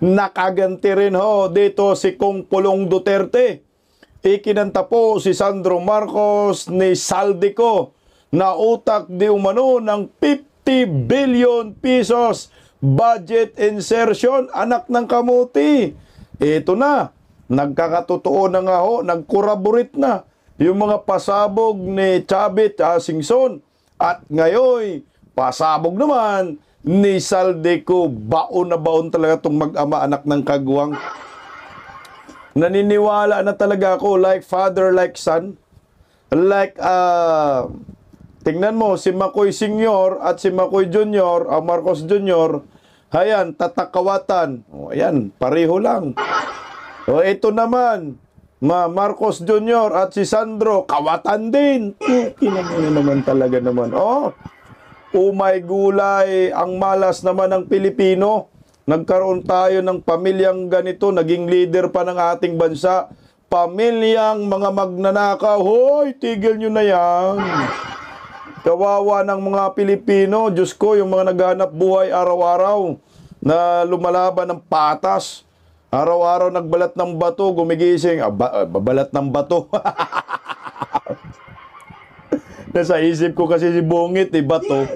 Nakaganti rin ho dito si Kong Pulong Duterte. Ikinanta po si Sandro Marcos ni Saldico na utak di umano ng 50 billion pesos budget insertion, anak ng kamuti. Ito na, nagkakatotoo na nga ho, nagkuraborit na yung mga pasabog ni Chavit Singson. At ngayon, pasabog naman ni Saldico. Baon na baon talaga itong mag-ama, anak ng kagwang. Naniniwala na talaga ako, like father, like son. Like, tingnan mo, si Makoy Senior at si Makoy Junior, Marcos Junior, ayan, tatakawatan. O, ayan, pareho lang. O, ito naman, Marcos Junior at si Sandro, kawatan din. Kinamina naman talaga naman. Oh, umay gulay, ang malas naman ng Pilipino. Nagkaroon tayo ng pamilyang ganito, naging leader pa ng ating bansa. Pamilyang mga magnanakaw. Hoy, tigil nyo na yan. Kawawa ng mga Pilipino. Diyos ko, yung mga naghanap buhay araw-araw na lumalaban ng patas. Araw-araw nagbalat ng bato, gumigising. Babalat ng bato. Nasa isip ko kasi si Bungit, bato.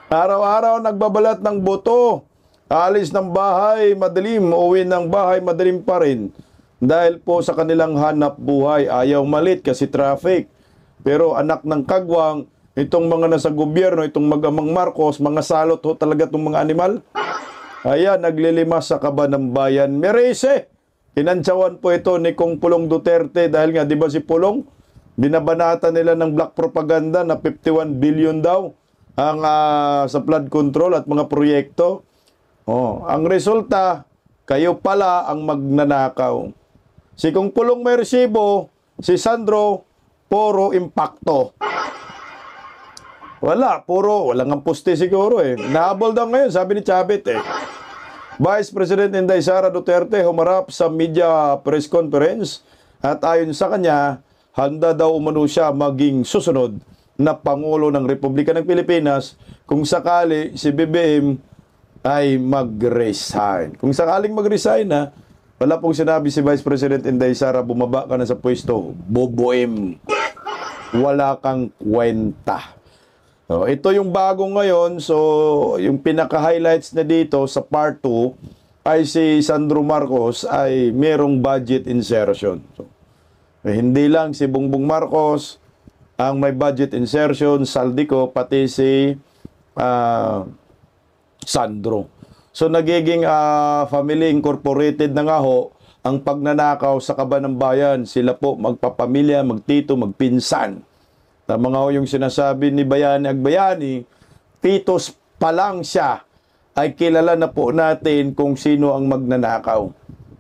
Araw-araw nagbabalat ng boto. Alis ng bahay, madilim. Uwi ng bahay, madilim pa rin. Dahil po sa kanilang hanap buhay, ayaw malit kasi traffic. Pero anak ng kagwang, itong mga nasa gobyerno, itong mag-amang Marcos, mga salot ho talaga itong mga animal. Ayan, naglilimas sa kaba ng bayan. Merese! Inansyawan po ito ni Kong Pulong Duterte dahil nga, di ba si Pulong, binabanata nila ng black propaganda na 51 billion daw ang sa flood control at mga proyekto. Oh, ang resulta, kayo pala ang magnanakaw. Si Kong Pulong may resibo, si Sandro, puro impacto. Walang ang puste siguro eh. Nahabol daw ngayon, sabi ni Chavit eh. Vice President Inday Sara Duterte humarap sa media press conference at ayon sa kanya, handa daw umano siya maging susunod na Pangulo ng Republika ng Pilipinas kung sakali si BBM ay mag-resign. Kung sakaling mag-resign na, wala pong sinabi si Vice President Inday Sara, bumaba ka na sa pwesto, boboem. Wala kang kwenta. So, ito yung bago ngayon. So, yung pinaka-highlights na dito sa part 2 ay si Sandro Marcos ay merong budget insertion. So, hindi lang si Bongbong Marcos ang may budget insertion, Saldico, pati si Sandro. So, nagiging family incorporated na nga ho ang pagnanakaw sa kaba ng bayan. Sila po magpapamilya, magtito, magpinsan. Tama nga ho yung sinasabi ni Bayani Agbayani, pitos pa lang siya ay kilala na po natin kung sino ang magnanakaw.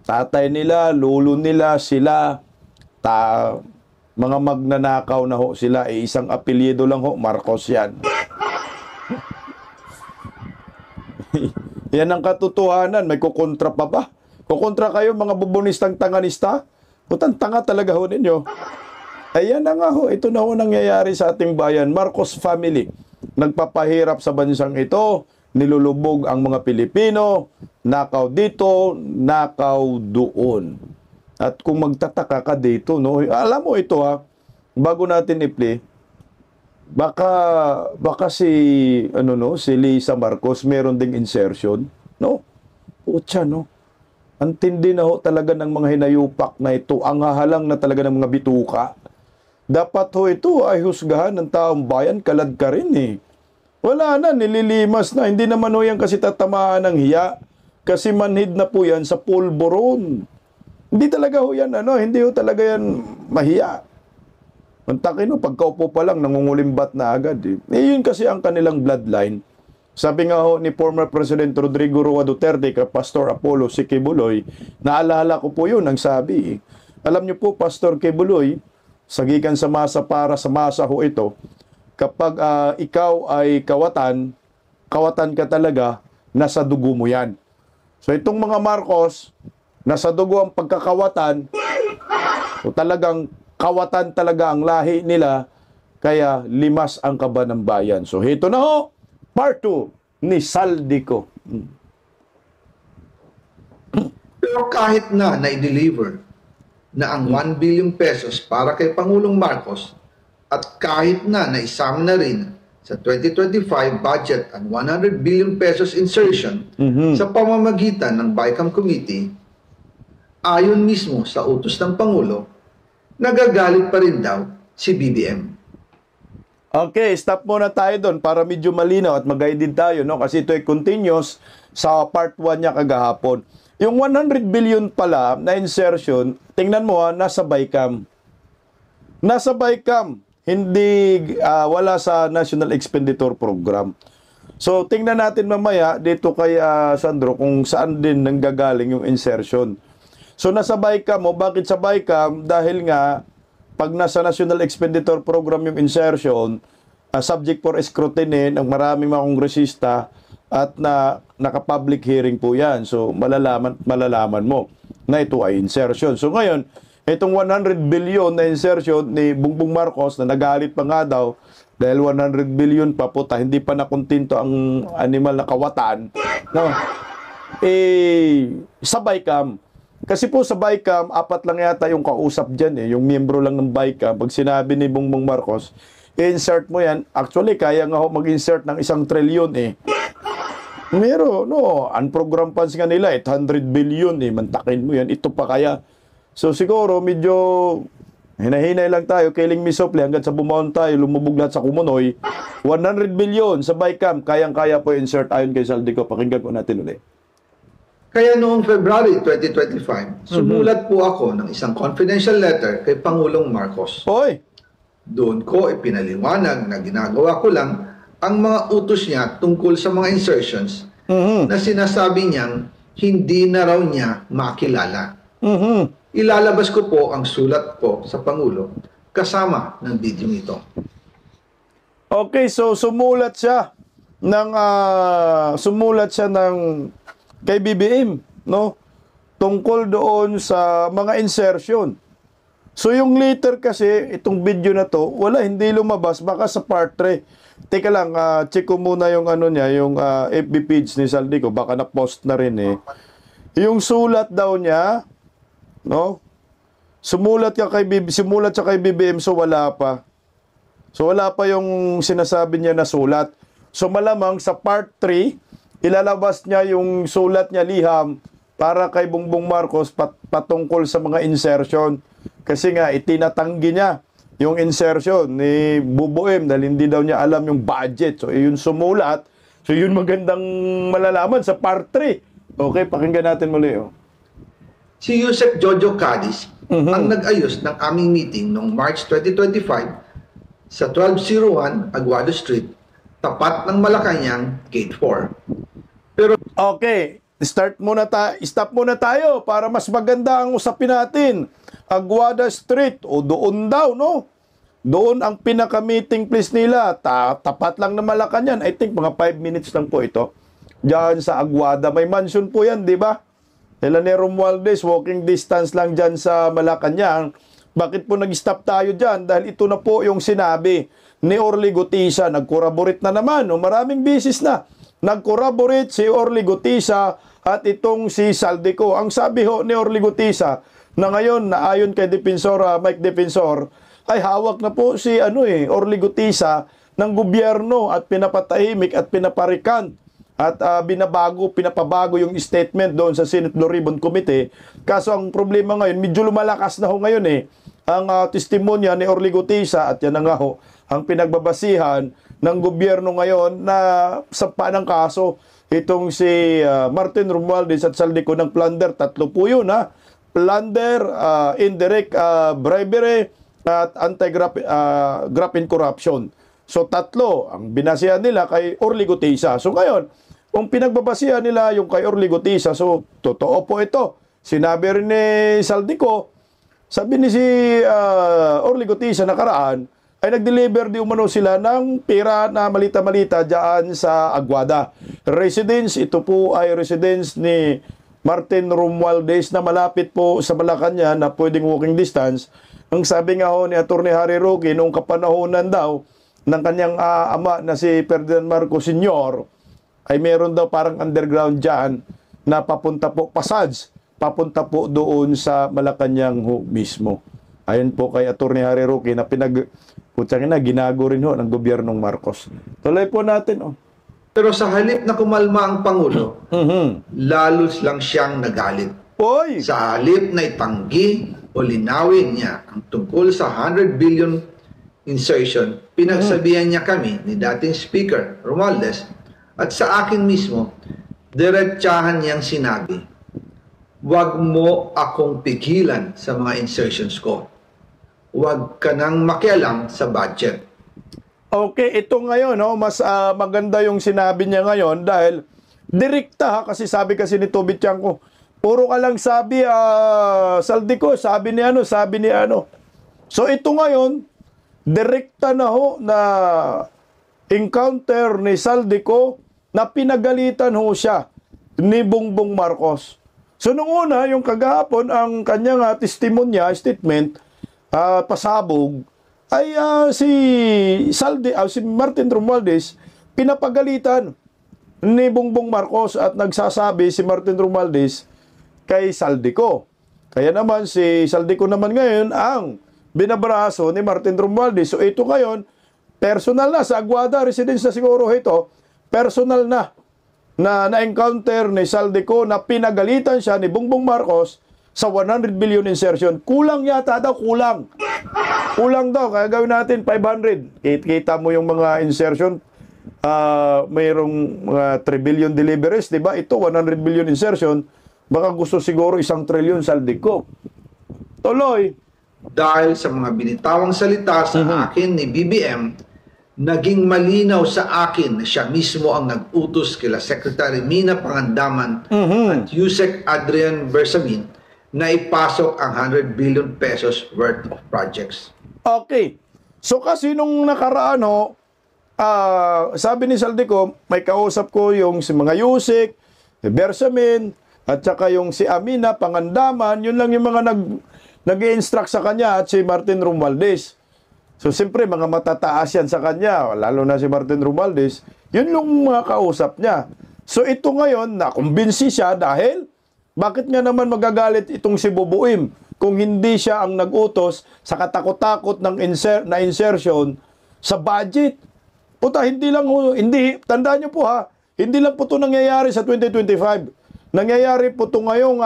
Tatay nila, lolo nila, sila, mga magnanakaw na ho sila, isang apelyido lang ho, Marcos yan. Yan ang katotohanan, may kukontra pa ba? Kukontra kayo mga bubonistang tanganista? Putang tanga talaga ho ninyo. Ayan na nga ho, ito na ho nangyayari sa ating bayan. Marcos family, nagpapahirap sa bansang ito, nilulubog ang mga Pilipino, nakaw dito, nakaw doon. At kung magtataka ka dito, no, alam mo ito ha, bago natin i-play, baka si si Lisa Marcos meron ding insertion, no? Utsa, no? Ang tindi na ho talaga ng mga hinayupak na ito, ang hahalang na talaga ng mga bituka. Dapat ho ito ay husgahan ng taong bayan, kalad ka rin eh. Wala na, nililimas na. Hindi naman ho yan kasi tatamaan ng hiya. Kasi manhid na po yan sa pulburon. Hindi talaga ho yan, hindi ho talaga yan mahiya. Ang takin ho, pagkaupo pa lang, nangungulimbat na agad eh. Yun kasi ang kanilang bloodline. Sabi nga ho ni former President Rodrigo Roa Duterte kay Pastor Apollo si Kibuloy, naalala ko po yun ang sabi eh. Alam niyo po, Pastor Kibuloy, sagikan sa masa para sa masa ho ito, kapag ikaw ay kawatan ka talaga, nasa dugo mo yan. So itong mga Marcos, nasa dugo ang pagkakawatan, so talagang kawatan talaga ang lahi nila, kaya limas ang kaba ng bayan. So ito na ho, part 2 ni Saldico. Pero kahit na na-deliver na ang 1 billion pesos para kay Pangulong Marcos at kahit na naisama na rin sa 2025 budget ang 100 billion pesos insertion sa pamamagitan ng BICAM Committee, ayon mismo sa utos ng Pangulo, nagagalit pa rin daw si BBM. Okay, stop muna tayo doon para medyo malinaw at mag-guided tayo, no? Kasi ito ay continuous sa part 1 niya kagahapon. Yung 100 billion pala na insertion, tingnan mo nasa BICAM. Nasa BICAM, hindi wala sa National Expenditure Program. So, tingnan natin mamaya dito kay Sandro kung saan din nanggagaling yung insertion. So, nasa BICAM mo. Bakit sa BICAM? Dahil nga, pag nasa National Expenditure Program yung insertion, subject for scrutiny ng maraming mga kongresista at naka-public hearing po yan. So, malalaman mo na ito ay insertion. So, ngayon, itong 100 billion na insertion ni Bongbong Marcos na nagalit pa nga daw dahil 100 billion pa po, hindi pa nakontinto ang animal na kawatan. No? Sa BICAM. Kasi po sa BICAM, 4 lang yata yung kausap dyan yung miyembro lang ng BICAM. Pag sinabi ni Bongbong Marcos, i-insert mo yan. Actually, kaya nga mag-insert ng 1 trillion Meron, ang program funds nga nila, 800 billion mantakin mo yan. Ito pa kaya. So siguro medyo hinahinay lang tayo, killing me softly hanggang sa bumaon tayo, lumubog lahat sa kumunoy. 100 billion sa BICAM, kayang-kaya po insert ayon kay Saldico. Pakinggan po natin ulit. Kaya noong February 2025, sumulat po ako ng isang confidential letter kay Pangulong Marcos. Hoy! Doon ko ipinaliwanag na ginagawa ko lang ang mga utos niya tungkol sa mga insertions na sinasabi niyang hindi na raw niya makilala. Ilalabas ko po ang sulat ko sa Pangulo kasama ng video nito. Okay, so sumulat siya ng kay BBM, no? Tungkol doon sa mga insertion. So yung later kasi, itong video na to, hindi lumabas, baka sa part 3. Teka lang, check ko muna yung yung FB page ni Saldico, baka na-post na rin Yung sulat daw niya, no? Sumulat siya kay BBM, so wala pa. So wala pa yung sinasabi niya na sulat. So malamang sa part 3, ilalabas niya yung sulat niya liham para kay Bongbong Marcos patungkol sa mga insertion. Kasi nga, itinatanggi niya yung insertion ni BBM dahil hindi daw niya alam yung budget. So yun sumulat. So yun magandang malalaman sa part 3. Okay, pakinggan natin muli. Si Yusek Jojo Cadiz ang nag-ayos ng aming meeting noong March 2025 sa 1201 Aguado Street, tapat ng Malacanang, Gate 4. Pero okay, stop muna tayo para mas maganda ang usapin natin. Aguada Street, doon daw, no? Doon ang pinaka-meeting place nila. Tapat lang na Malacanang. I think mga 5 minutes lang po ito. Diyan sa Aguada. May mansion po yan, di ba? Nila ni Romualdez, walking distance lang dyan sa Malacanang. Bakit po nag-stop tayo dyan? Dahil ito na po yung sinabi ni Orly Gutisa. Nag-corroborate na naman. Maraming bisis na. Nag-corroborate si Orly Gutisa at itong si Saldico. Ang sabi ni Orly Gutisa na ngayon, na ayon kay Mike Defensor, ay hawak na po si Orly Gutisa ng gobyerno at pinapatahimik at pinaparikan at pinapabago yung statement doon sa Senate Blue Ribbon Committee. Kaso ang problema ngayon, medyo lumalakas na ngayon ang testimonya ni Orly Gutisa at yan na nga ang pinagbabasihan ng gobyerno ngayon na sampa ng kaso itong si Martin Romualdez at Saldico ng plunder. 3 po yun plunder, indirect bribery at anti-graft and corruption. So 3 ang binasihan nila kay Orly Gutisa. So ngayon, kung pinagbabasihan nila yung kay Orly Gutisa, so totoo po ito. Sinabi rin ni Saldico, sabi ni si Orly Gutisa nakaraan, ay nag-deliver di umano sila ng pera na malita-malita dyan sa Aguada. Residence, ito po ay residence ni Martin Romualdez na malapit po sa Malacanang na pwedeng walking distance. Ang sabi nga ni Atty. Harry Roque, noong kapanahonan daw ng kanyang ama na si Ferdinand Marcos Sr., ay meron daw parang underground dyan na papunta po, passage, papunta po doon sa Malacanang ho mismo. Ayon po kay Atty. Harry Roque na ginago rin ho ng gobyernong Marcos. Tuloy po natin. Oh. Pero sa halip na kumalma ang Pangulo, lalo lang siyang nagalit. Oy! Sa halip na itanggi o linawin niya ang tungkol sa 100 billion insertion, pinagsabihan niya kami ni dating Speaker Romualdez at sa akin mismo, diretsahan niyang sinabi, "Huwag mo akong pigilan sa mga insertions ko. Huwag ka nang makialam sa budget." Okay, ito ngayon, no, mas maganda yung sinabi niya ngayon dahil direkta ha, kasi sabi kasi ni Toby Tiangco, puro ka lang sabi, Saldico, sabi ni ano. So ito ngayon, direkta na ho na encounter ni Saldico na pinagalitan ho siya ni Bongbong Marcos. So nung una, yung kagahapon, ang kanyang statement, pasabog, ay si Martin Romualdez pinapagalitan ni Bongbong Marcos at nagsasabi si Martin Romualdez kay Saldico. Kaya naman si Saldico naman ngayon ang binabraso ni Martin Romualdez. So ito ngayon, personal na sa Aguada residence na siguro ito, personal na encounter ni Saldico na pinagalitan siya ni Bongbong Marcos sa 100 billion insertion. Kulang yata daw, kulang. Kulang daw, kaya gawin natin 500. Kita mo yung mga insertion, mayroong mga 3 billion deliveries, di ba? Ito, 100 billion insertion, baka gusto siguro 1 trillion Saldico. Tuloy. Dahil sa mga binitawang salita sa akin ni BBM, naging malinaw sa akin na siya mismo ang nag-utos kila Secretary Mina Pangandaman at Yusek Adrian Bersamin na ipasok ang 100 billion pesos worth of projects. Okay. So kasi nung nakaraan sabi ni Saldico, may kausap ko yung si mga Yusek, si Bersamin, at saka yung si Amina Pangandaman, yun lang yung mga nag-i-instruct sa kanya at si Martin Romualdez. So siyempre mga matataas yan sa kanya, lalo na si Martin Romualdez, yun yung mga kausap niya. So ito ngayon, nakumbinsi siya dahil bakit nga naman magagalit itong si Bubuim kung hindi siya ang nag-utos sa katakot-takot ng insertion sa budget? Puta, tandaan niyo po ha, hindi lang po ito nangyayari sa 2025. Nangyayari po ito ngayong,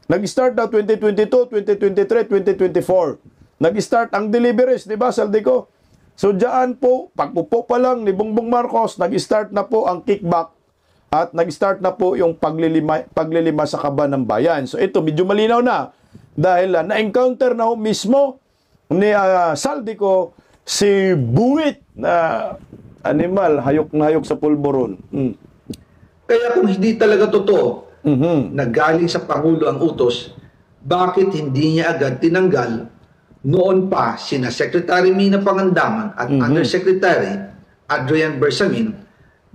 nag-start na 2022, 2023, 2024. Nag-start ang deliveries, di ba, Saldico? So, diyan po, pag-upo pa lang ni Bongbong Marcos, nag-start na po ang kickback at nag-start na po yung paglilima sa kaban ng bayan. So, ito, medyo malinaw na dahil na-encounter na mismo ni Saldico si buwit na animal, hayok na hayok sa pulburon. Kaya kung hindi talaga totoo na galing sa Pangulo ang utos, bakit hindi niya agad tinanggal noon pa sina Secretary Mina Pangandaman at Undersecretary Adrian Bersamin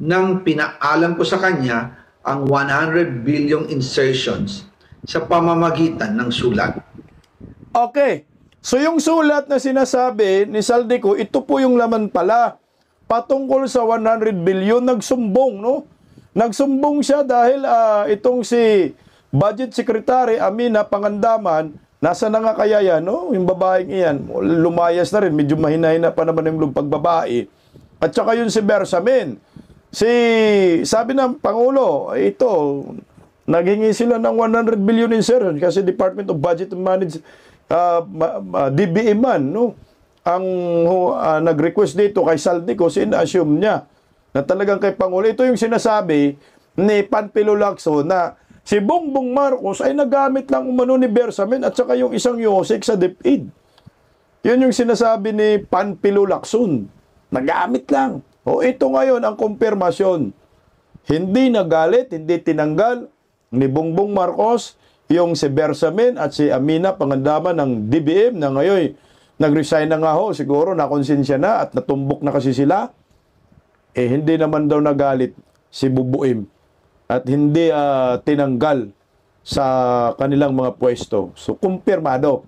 nang pinaalam ko sa kanya ang 100 billion insertions sa pamamagitan ng sulat? Okay. So yung sulat na sinasabi ni Saldico, ito po yung laman pala. Patungkol sa 100 billion, nagsumbong, no? Nagsumbong siya dahil itong si Budget Secretary Amina Pangandaman, nasa na nga kaya yan, no? Yung babaeng iyan, lumayas na rin, medyo mahina-hina pa naman yung pagbabae. At saka yun si Bersamin. Sabi ng Pangulo, ito, naghingi sila ng 100 billion insertion kasi Department of Budget and Management, DBM man, no? Ang nag-request dito kay Saldico, sin-assume niya na talagang kay Pangulo. Ito yung sinasabi ni Panfilo Lacson na si Bongbong Marcos ay nagamit lang umano ni Bersamin at saka yung isang Yusek sa DepEd. Yun yung sinasabi ni Panfilo Lacson. Nagamit lang. O ito ngayon ang kumpirmasyon. Hindi nagalit, hindi tinanggal ni Bongbong Marcos yung si Bersamin at si Amina Pangandaman ng DBM na ngayon nag-resign na nga ho, siguro nakonsensya na at natumbok na kasi sila. Hindi naman daw nagalit si Bubuim at hindi tinanggal sa kanilang mga pwesto. So, kumpirmado.